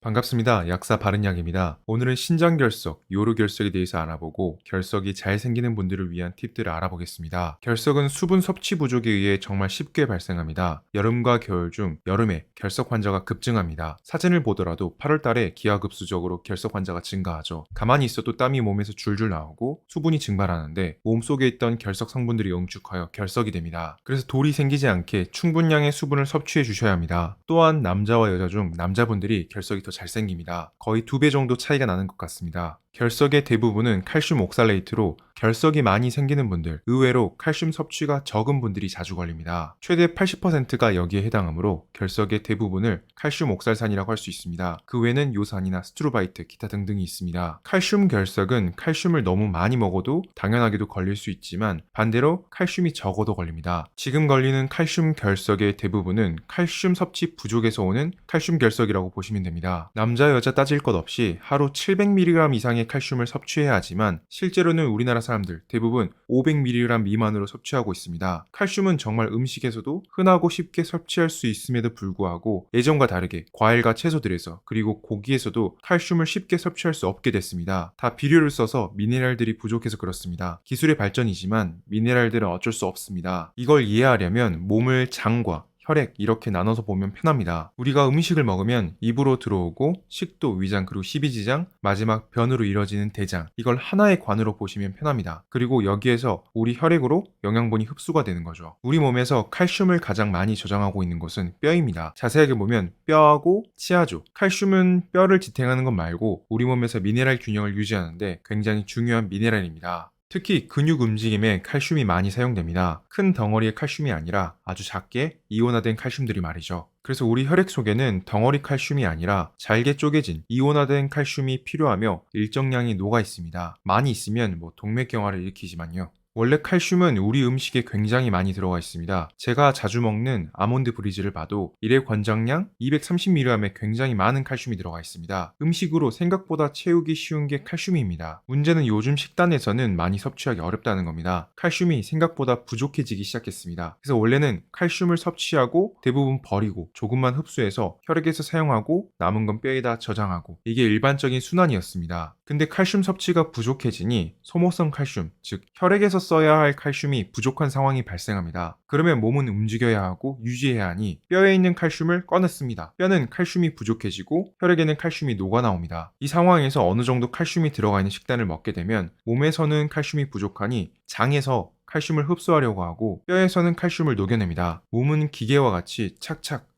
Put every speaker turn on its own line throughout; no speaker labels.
반갑습니다. 약사 바른약입니다. 오늘은 신장결석, 요로결석에 대해서 알아보고 결석이 잘 생기는 분들을 위한 팁들을 알아보겠습니다. 결석은 수분 섭취 부족에 의해 정말 쉽게 발생합니다. 여름과 겨울 중 여름에 결석 환자가 급증합니다. 사진을 보더라도 8월 달에 기하급수적으로 결석 환자가 증가하죠. 가만히 있어도 땀이 몸에서 줄줄 나오고 수분이 증발하는데 몸속에 있던 결석 성분들이 응축하여 결석이 됩니다. 그래서 돌이 생기지 않게 충분량의 수분을 섭취해 주셔야 합니다. 또한 남자와 여자 중 남자분들이 결석이 더 잘생깁니다. 거의 2배 정도 차이가 나는 것 같습니다. 결석의 대부분은 칼슘 옥살레이트로 결석이 많이 생기는 분들, 의외로 칼슘 섭취가 적은 분들이 자주 걸립니다. 최대 80%가 여기에 해당하므로 결석의 대부분을 칼슘 옥살산이라고 할 수 있습니다. 그 외에는 요산이나 스트로바이트, 기타 등등이 있습니다. 칼슘 결석은 칼슘을 너무 많이 먹어도 당연하게도 걸릴 수 있지만 반대로 칼슘이 적어도 걸립니다. 지금 걸리는 칼슘 결석의 대부분은 칼슘 섭취 부족에서 오는 칼슘 결석이라고 보시면 됩니다. 남자 여자 따질 것 없이 하루 700mg 이상의 칼슘을 섭취해야 하지만 실제로는 우리나라 사람들 대부분 500mg 미만으로 섭취하고 있습니다. 칼슘은 정말 음식에서도 흔하고 쉽게 섭취할 수 있음에도 불구하고 예전과 다르게 과일과 채소들에서 그리고 고기에서도 칼슘을 쉽게 섭취할 수 없게 됐습니다. 다 비료를 써서 미네랄들이 부족해서 그렇습니다. 기술의 발전이지만 미네랄들은 어쩔 수 없습니다. 이걸 이해하려면 몸을 장과 혈액 이렇게 나눠서 보면 편합니다. 우리가 음식을 먹으면 입으로 들어오고 식도, 위장, 그리고 십이지장, 마지막 변으로 이뤄지는 대장, 이걸 하나의 관으로 보시면 편합니다. 그리고 여기에서 우리 혈액으로 영양분이 흡수가 되는 거죠. 우리 몸에서 칼슘을 가장 많이 저장하고 있는 곳은 뼈입니다. 자세하게 보면 뼈하고 치아죠. 칼슘은 뼈를 지탱하는 것 말고 우리 몸에서 미네랄 균형을 유지하는데 굉장히 중요한 미네랄입니다. 특히 근육 움직임에 칼슘이 많이 사용됩니다. 큰 덩어리의 칼슘이 아니라 아주 작게 이온화된 칼슘들이 말이죠. 그래서 우리 혈액 속에는 덩어리 칼슘이 아니라 잘게 쪼개진 이온화된 칼슘이 필요하며 일정량이 녹아 있습니다. 많이 있으면 동맥경화를 일으키지만요. 원래 칼슘은 우리 음식에 굉장히 많이 들어가 있습니다. 제가 자주 먹는 아몬드 브리즈를 봐도 1회 권장량 230mg에 굉장히 많은 칼슘이 들어가 있습니다. 음식으로 생각보다 채우기 쉬운 게 칼슘입니다. 문제는 요즘 식단에서는 많이 섭취하기 어렵다는 겁니다. 칼슘이 생각보다 부족해지기 시작했습니다. 그래서 원래는 칼슘을 섭취하고 대부분 버리고 조금만 흡수해서 혈액에서 사용하고 남은 건 뼈에다 저장하고 이게 일반적인 순환이었습니다. 근데 칼슘 섭취가 부족해지니 소모성 칼슘, 즉 혈액에서 써야 할 칼슘이 부족한 상황이 발생합니다. 그러면 몸은 움직여야 하고 유지해야 하니 뼈에 있는 칼슘을 꺼냈습니다. 뼈는 칼슘이 부족해지고 혈액에는 칼슘이 녹아나옵니다. 이 상황에서 어느 정도 칼슘이 들어가 있는 식단을 먹게 되면 몸에서는 칼슘이 부족하니 장에서 칼슘을 흡수하려고 하고 뼈에서는 칼슘을 녹여냅니다. 몸은 기계와 같이 착착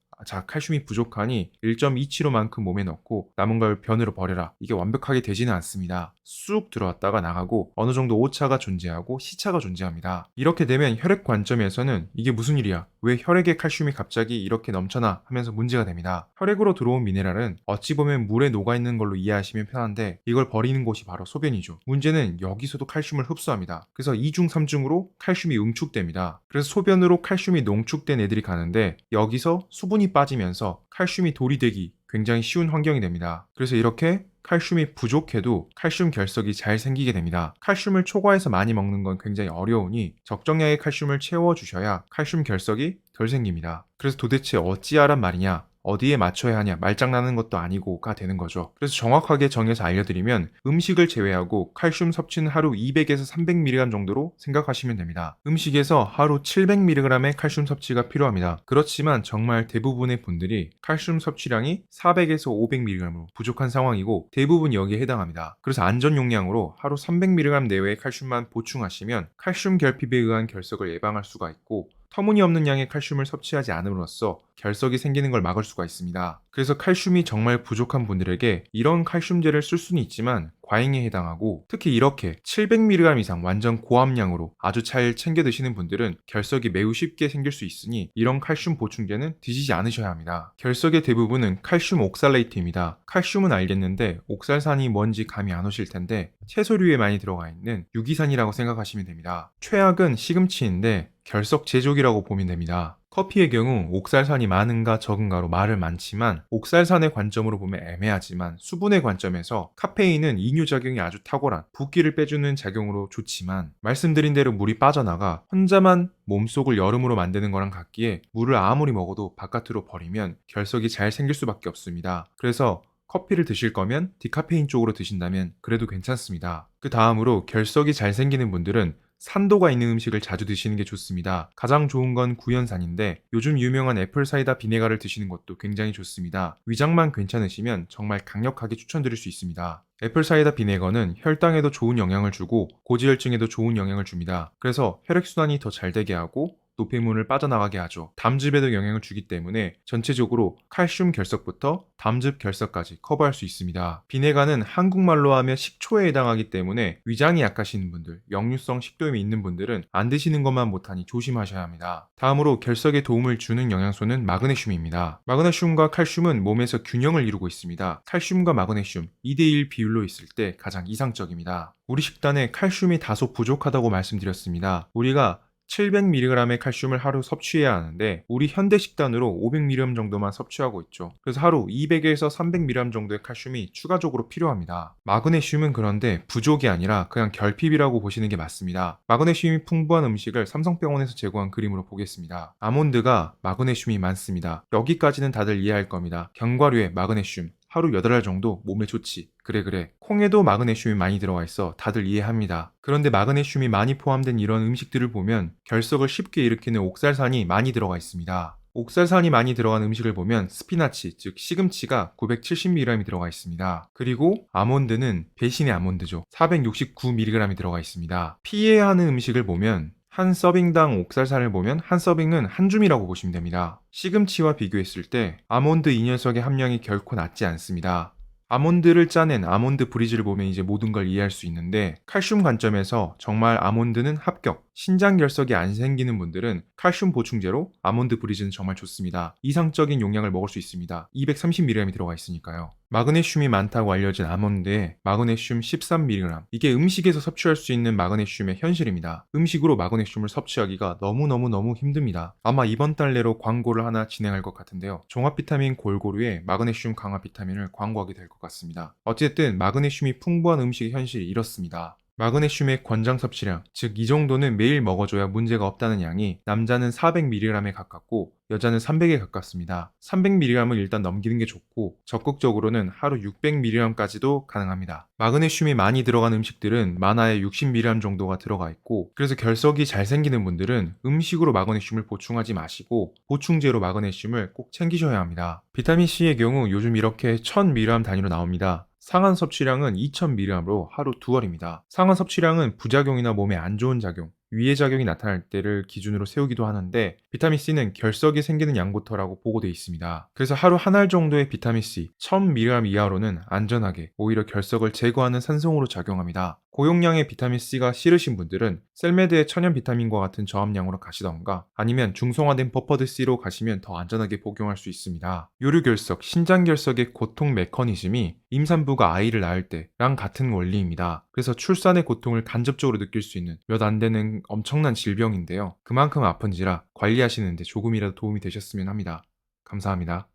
칼슘이 부족하니 1.2kg만큼 몸에 넣고 남은 걸 변으로 버려라. 이게 완벽하게 되지는 않습니다. 쑥 들어왔다가 나가고 어느 정도 오차가 존재하고 시차가 존재합니다. 이렇게 되면 혈액 관점에서는 이게 무슨 일이야? 왜 혈액에 칼슘이 갑자기 이렇게 넘쳐나? 하면서 문제가 됩니다. 혈액으로 들어온 미네랄은 어찌 보면 물에 녹아있는 걸로 이해하시면 편한데 이걸 버리는 곳이 바로 소변이죠. 문제는 여기서도 칼슘을 흡수합니다. 그래서 2중, 3중으로 칼슘이 응축됩니다. 그래서 소변으로 칼슘이 농축된 애들이 가는데 여기서 수분이 빠지면서 칼슘이 돌이 되기 굉장히 쉬운 환경이 됩니다. 그래서 이렇게 칼슘이 부족해도 칼슘 결석이 잘 생기게 됩니다. 칼슘을 초과해서 많이 먹는 건 굉장히 어려우니 적정량의 칼슘을 채워주셔야 칼슘 결석이 덜 생깁니다. 그래서 도대체 어찌하란 말이냐? 어디에 맞춰야 하냐 말장난하는 것도 아니고가 되는 거죠. 그래서 정확하게 정해서 알려드리면 음식을 제외하고 칼슘 섭취는 하루 200에서 300mg 정도로 생각하시면 됩니다. 음식에서 하루 700mg의 칼슘 섭취가 필요합니다. 그렇지만 정말 대부분의 분들이 칼슘 섭취량이 400에서 500mg으로 부족한 상황이고 대부분 여기에 해당합니다. 그래서 안전 용량으로 하루 300mg 내외의 칼슘만 보충하시면 칼슘 결핍에 의한 결석을 예방할 수가 있고 터무니없는 양의 칼슘을 섭취하지 않음으로써 결석이 생기는 걸 막을 수가 있습니다. 그래서 칼슘이 정말 부족한 분들에게 이런 칼슘제를 쓸 수는 있지만 과잉에 해당하고 특히 이렇게 700mg 이상 완전 고함량으로 아주 잘 챙겨 드시는 분들은 결석이 매우 쉽게 생길 수 있으니 이런 칼슘 보충제는 드시지 않으셔야 합니다. 결석의 대부분은 칼슘 옥살레이트입니다. 칼슘은 알겠는데 옥살산이 뭔지 감이 안 오실 텐데 채소류에 많이 들어가 있는 유기산이라고 생각하시면 됩니다. 최악은 시금치인데 결석 제조기라고 보면 됩니다. 커피의 경우 옥살산이 많은가 적은가로 말을 많지만 옥살산의 관점으로 보면 애매하지만 수분의 관점에서 카페인은 이뇨작용이 아주 탁월한 붓기를 빼주는 작용으로 좋지만 말씀드린 대로 물이 빠져나가 혼자만 몸속을 여름으로 만드는 거랑 같기에 물을 아무리 먹어도 바깥으로 버리면 결석이 잘 생길 수밖에 없습니다. 그래서 커피를 드실 거면 디카페인 쪽으로 드신다면 그래도 괜찮습니다. 그 다음으로 결석이 잘 생기는 분들은 산도가 있는 음식을 자주 드시는 게 좋습니다. 가장 좋은 건 구연산인데 요즘 유명한 애플사이다 비네가를 드시는 것도 굉장히 좋습니다. 위장만 괜찮으시면 정말 강력하게 추천드릴 수 있습니다. 애플사이다 비네거는 혈당에도 좋은 영향을 주고 고지혈증에도 좋은 영향을 줍니다. 그래서 혈액순환이 더 잘 되게 하고 노폐물을 빠져나가게 하죠. 담즙에도 영향을 주기 때문에 전체적으로 칼슘 결석부터 담즙 결석까지 커버할 수 있습니다. 비네가는 한국말로 하면 식초에 해당하기 때문에 위장이 약하신 분들, 역류성 식도염이 있는 분들은 안 드시는 것만 못하니 조심하셔야 합니다. 다음으로 결석에 도움을 주는 영양소는 마그네슘입니다. 마그네슘과 칼슘은 몸에서 균형을 이루고 있습니다. 칼슘과 마그네슘 2대1 비율로 있을 때 가장 이상적입니다. 우리 식단에 칼슘이 다소 부족하다고 말씀드렸습니다. 우리가 700mg의 칼슘을 하루 섭취해야 하는데 우리 현대 식단으로 500mg 정도만 섭취하고 있죠. 그래서 하루 200에서 300mg 정도의 칼슘이 추가적으로 필요합니다. 마그네슘은 그런데 부족이 아니라 그냥 결핍이라고 보시는 게 맞습니다. 마그네슘이 풍부한 음식을 삼성병원에서 제공한 그림으로 보겠습니다. 아몬드가 마그네슘이 많습니다. 여기까지는 다들 이해할 겁니다. 견과류에 마그네슘 하루 8알 정도 몸에 좋지. 그래. 콩에도 마그네슘이 많이 들어가 있어 다들 이해합니다. 그런데 마그네슘이 많이 포함된 이런 음식들을 보면 결석을 쉽게 일으키는 옥살산이 많이 들어가 있습니다. 옥살산이 많이 들어간 음식을 보면 스피나치, 즉 시금치가 970mg이 들어가 있습니다. 그리고 아몬드는 배신의 아몬드죠. 469mg이 들어가 있습니다. 피해야 하는 음식을 보면 한 서빙당 옥살산을 보면 한 서빙은 한 줌이라고 보시면 됩니다. 시금치와 비교했을 때 아몬드 이 녀석의 함량이 결코 낮지 않습니다. 아몬드를 짜낸 아몬드 브리즈를 보면 이제 모든 걸 이해할 수 있는데 칼슘 관점에서 정말 아몬드는 합격. 신장 결석이 안 생기는 분들은 칼슘 보충제로 아몬드 브리즈는 정말 좋습니다. 이상적인 용량을 먹을 수 있습니다. 230mg이 들어가 있으니까요. 마그네슘이 많다고 알려진 아몬드에 마그네슘 13mg. 이게 음식에서 섭취할 수 있는 마그네슘의 현실입니다. 음식으로 마그네슘을 섭취하기가 너무 힘듭니다. 아마 이번 달 내로 광고를 하나 진행할 것 같은데요. 종합 비타민 골고루에 마그네슘 강화 비타민을 광고하게 될 것 같습니다. 어쨌든 마그네슘이 풍부한 음식의 현실이 이렇습니다. 마그네슘의 권장 섭취량, 즉 이 정도는 매일 먹어줘야 문제가 없다는 양이 남자는 400mg에 가깝고 여자는 300에 가깝습니다. 300mg을 일단 넘기는 게 좋고 적극적으로는 하루 600mg까지도 가능합니다. 마그네슘이 많이 들어간 음식들은 많아야 60mg 정도가 들어가 있고 그래서 결석이 잘 생기는 분들은 음식으로 마그네슘을 보충하지 마시고 보충제로 마그네슘을 꼭 챙기셔야 합니다. 비타민C의 경우 요즘 이렇게 1000mg 단위로 나옵니다. 상한 섭취량은 2000mg으로 하루 2알입니다. 상한 섭취량은 부작용이나 몸에 안 좋은 작용, 위해 작용이 나타날 때를 기준으로 세우기도 하는데 비타민C는 결석이 생기는 양부터라고 보고되어 있습니다. 그래서 하루 한 알 정도의 비타민C 1000mg 이하로는 안전하게 오히려 결석을 제거하는 산성으로 작용합니다. 고용량의 비타민C가 싫으신 분들은 셀메드의 천연 비타민과 같은 저함량으로 가시던가 아니면 중성화된 버퍼드C로 가시면 더 안전하게 복용할 수 있습니다. 요류결석, 신장결석의 고통 메커니즘이 임산부가 아이를 낳을 때랑 같은 원리입니다. 그래서 출산의 고통을 간접적으로 느낄 수 있는 몇 안 되는 엄청난 질병인데요. 그만큼 아픈지라 관리하시는데 조금이라도 도움이 되셨으면 합니다. 감사합니다.